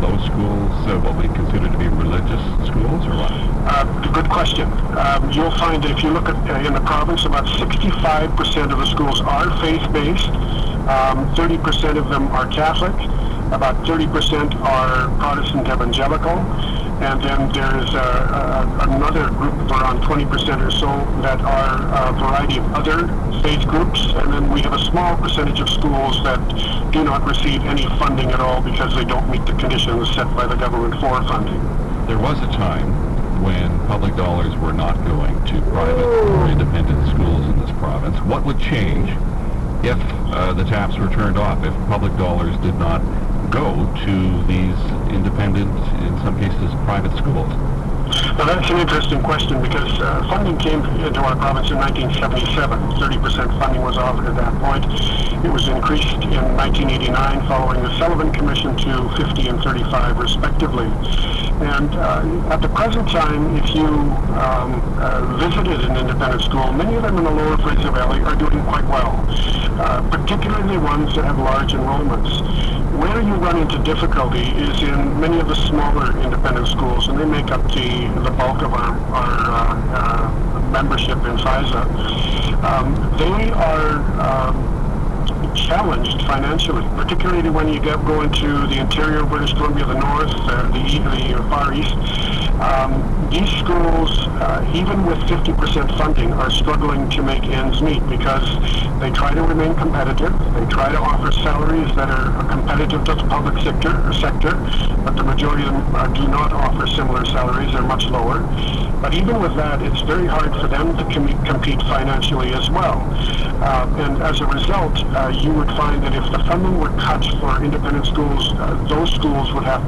those schools what we consider to be religious schools, or what? Good question. You'll find that if you look at in the province, about 65% of the schools are faith-based. 30% of them are Catholic. About 30% are Protestant evangelical. And then there's another group of around 20% or so that are a variety of other faith groups. And then we have a small percentage of schools that do not receive any funding at all because they don't meet the conditions set by the government for funding. There was a time when public dollars were not going to private or independent schools in this province. What would change if the taps were turned off, if public dollars did not go to these independent, in some cases, private schools? Now that's an interesting question because funding came into our province in 1977. 30% funding was offered at that point. It was increased in 1989 following the Sullivan Commission to 50 and 35 respectively. And at the present time, if you visited an independent school, many of them in the lower Fraser Valley are doing quite well, particularly ones that have large enrollments. Where you run into difficulty is in many of the smaller independent schools, and they make up the bulk of our membership in FISA. They are challenged financially, particularly when you go into the interior of British Columbia, the north, the far east. These schools, even with 50% funding, are struggling to make ends meet because they try to remain competitive. They try to offer salaries that are competitive to the public sector, but the majority of them do not offer similar salaries. They're much lower. But even with that, it's very hard for them to compete financially as well. And as a result, you would find that if the funding were cut for independent schools, those schools would have to